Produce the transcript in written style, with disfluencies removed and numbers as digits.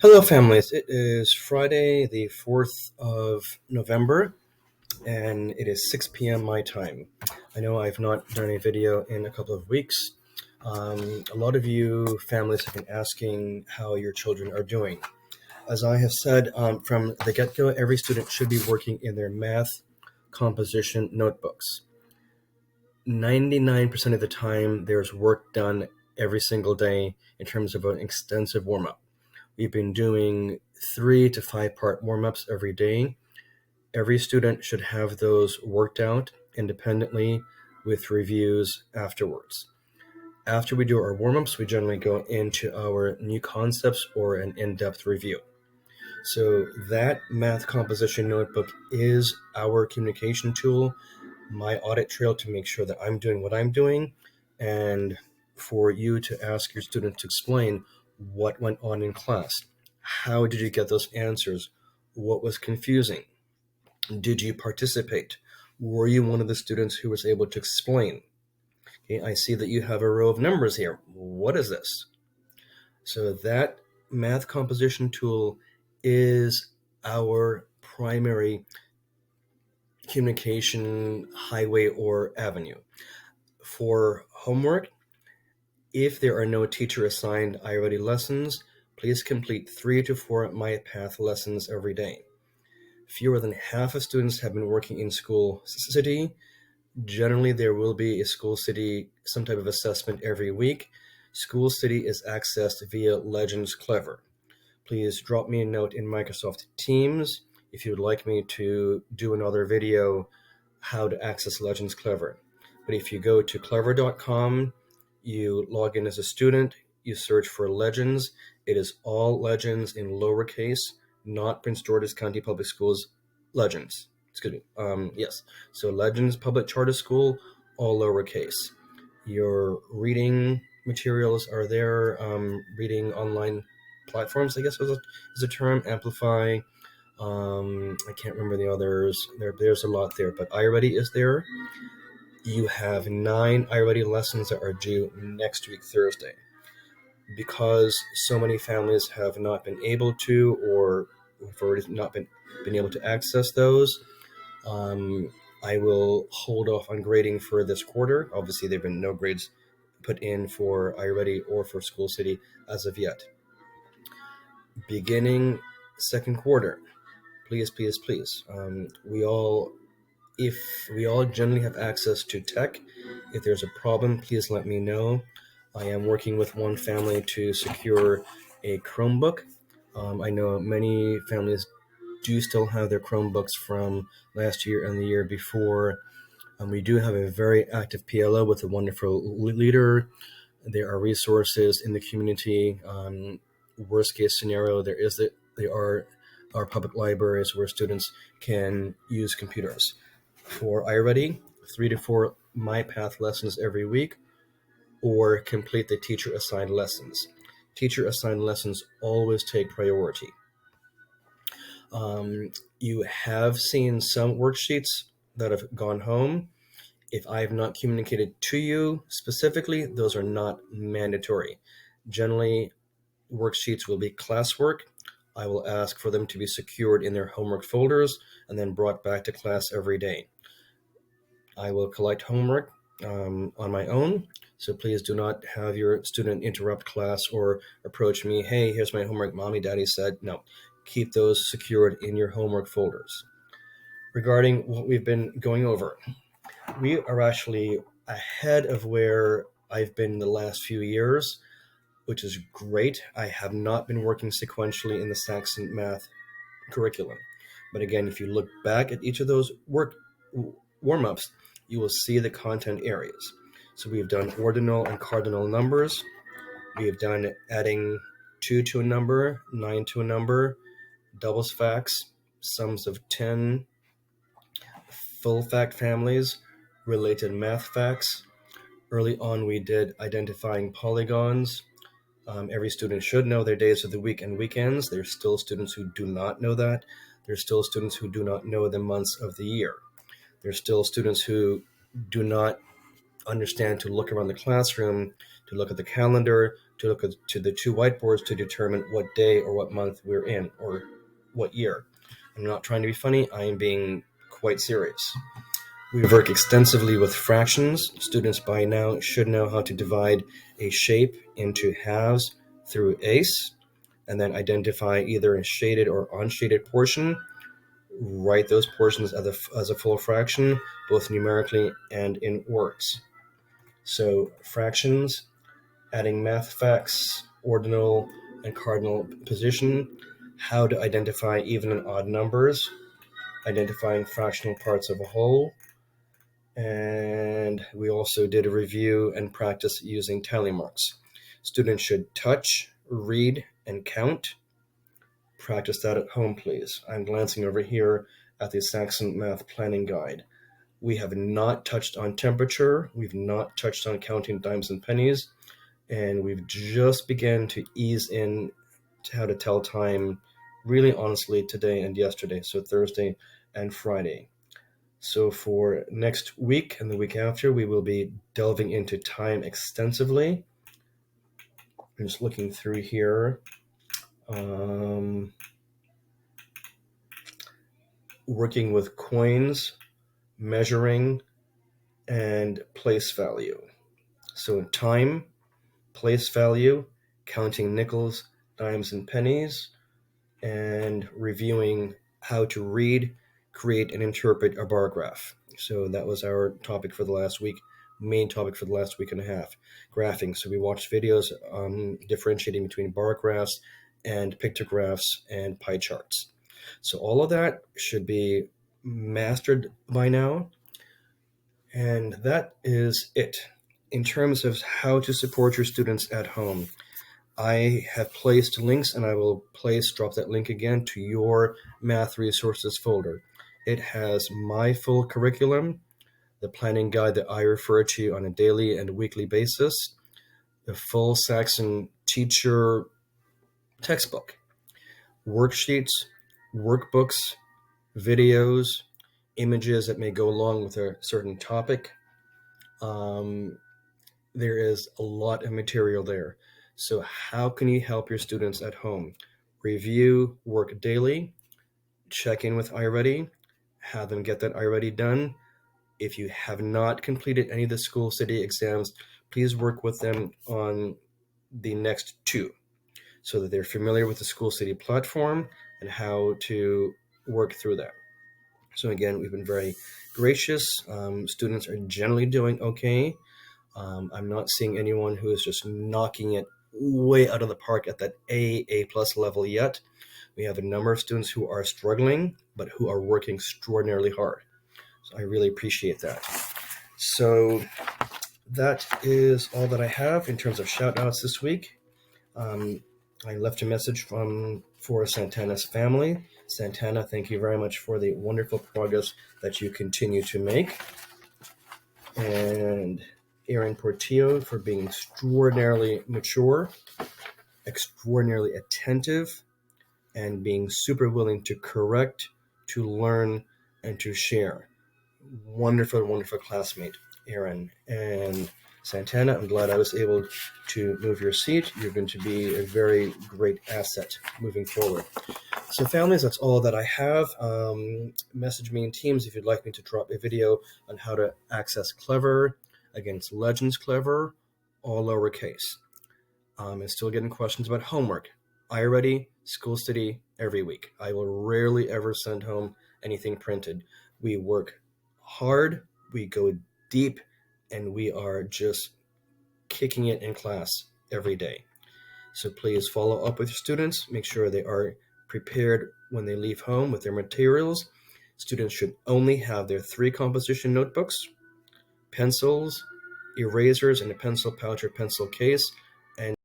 Hello, families. It is Friday, the 4th of November, and it is 6 p.m. my time. I know I've not done a video in a couple of weeks. A lot of you families have been asking how your children are doing. As I have said from the get-go, every student should be working in their math composition notebooks. 99% of the time, there's work done every single day in terms of an extensive warm-up. We've been doing 3 to 5 part warm-ups every day. Every student should have those worked out independently with reviews afterwards. After we do our warm-ups, we generally go into our new concepts or an in-depth review. So that math composition notebook is our communication tool, my audit trail to make sure that I'm doing what I'm doing, and for you to ask your student to explain what went on in class. How did you get those answers? What was confusing? Did you participate? Were you one of the students who was able to explain? Okay, I see that you have a row of numbers here. What is this? So that math composition tool is our primary communication highway or avenue. For homework, if there are no teacher-assigned iReady lessons, please complete 3 to 4 MyPath lessons every day. Fewer than half of students have been working in School City. Generally, there will be a School City, some type of assessment every week. School City is accessed via Legends Clever. Please drop me a note in Microsoft Teams if you would like me to do another video how to access Legends Clever. But if you go to clever.com, you log in as a student, you search for Legends. It is all Legends in lowercase, not Prince George's County Public Schools Legends. Excuse me. Yes. So Legends Public Charter School, all lowercase. Your reading materials are there. Reading online platforms, I guess is a term. Amplify. I can't remember the others. There's a lot there, but iReady is there. You have 9 iReady lessons that are due next week, Thursday. Because so many families have not been able to, or have already not been able to access those, I will hold off on grading for this quarter. Obviously, there have been no grades put in for iReady or for School City as of yet. Beginning second quarter, please. If we all generally have access to tech, if there's a problem, please let me know. I am working with one family to secure a Chromebook. I know many families do still have their Chromebooks from last year and the year before. We do have a very active PLO with a wonderful leader. There are resources in the community. Worst case scenario, there are our public libraries where students can use computers. For iReady, 3 to 4 MyPath lessons every week, or complete the teacher-assigned lessons. Teacher-assigned lessons always take priority. You have seen some worksheets that have gone home. If I have not communicated to you specifically, those are not mandatory. Generally, worksheets will be classwork. I will ask for them to be secured in their homework folders and then brought back to class every day. I will collect homework on my own, so please do not have your student interrupt class or approach me, hey, here's my homework, mommy, daddy said. No, keep those secured in your homework folders. Regarding what we've been going over, we are actually ahead of where I've been the last few years, which is great. I have not been working sequentially in the Saxon math curriculum. But again, if you look back at each of those warm-ups, you will see the content areas. So we've done ordinal and cardinal numbers. We have done adding 2 to a number, 9 to a number, doubles facts, sums of 10, full fact families, related math facts. Early on, we did identifying polygons. Every student should know their days of the week and weekends. There's still students who do not know that. There's still students who do not know the months of the year. There's still students who do not understand to look around the classroom, to look at the calendar, to look to the two whiteboards to determine what day or what month we're in or what year. I'm not trying to be funny, I am being quite serious. We work extensively with fractions. Students by now should know how to divide a shape into halves through ACE, and then identify either a shaded or unshaded portion. Write those portions as a full fraction, both numerically and in words. So fractions, adding math facts, ordinal and cardinal position, how to identify even and odd numbers, identifying fractional parts of a whole, and we also did a review and practice using tally marks. Students should touch, read, and count. Practice that at home, please. I'm glancing over here at the Saxon Math Planning Guide. We have not touched on temperature. We've not touched on counting dimes and pennies. And we've just begun to ease in to how to tell time really honestly today and yesterday, so Thursday and Friday. So for next week and the week after, we will be delving into time extensively. I'm just looking through here. Working with coins, measuring, and place value. So time, place value, counting nickels, dimes, and pennies, and reviewing how to read, create, and interpret a bar graph. So that was our topic for the last week, main topic for the last week and a half, graphing. So we watched videos differentiating between bar graphs and pictographs and pie charts. So all of that should be mastered by now. And that is it. In terms of how to support your students at home, I have placed links, and I will drop that link again to your math resources folder. It has my full curriculum, the planning guide that I refer to on a daily and weekly basis, the full Saxon teacher textbook, worksheets, workbooks, videos, images that may go along with a certain topic. There is a lot of material there. So how can you help your students at home? Review work daily, check in with iReady, have them get that iReady done. If you have not completed any of the school city exams, please work with them on the next two so that they're familiar with the school city platform and how to work through that. So again, we've been very gracious. Students are generally doing okay. I'm not seeing anyone who is just knocking it way out of the park at that A+ level yet. We have a number of students who are struggling, but who are working extraordinarily hard. So I really appreciate that. So that is all that I have in terms of shout outs this week. I left a message for Santana's family. Santana, thank you very much for the wonderful progress that you continue to make. And Aaron Portillo for being extraordinarily mature, extraordinarily attentive, and being super willing to correct, to learn, and to share. Wonderful, wonderful classmate, Aaron. And Santana, I'm glad I was able to move your seat. You're going to be a very great asset moving forward. So families, that's all that I have. Message me in Teams if you'd like me to drop a video on how to access Clever against Legends Clever, all lowercase. I'm still getting questions about homework. iReady, School City, every week. I will rarely ever send home anything printed. We work hard, we go deep, and we are just kicking it in class every day. So please follow up with your students. Make sure they are prepared when they leave home with their materials. Students should only have their 3 composition notebooks, pencils, erasers, and a pencil pouch or pencil case, and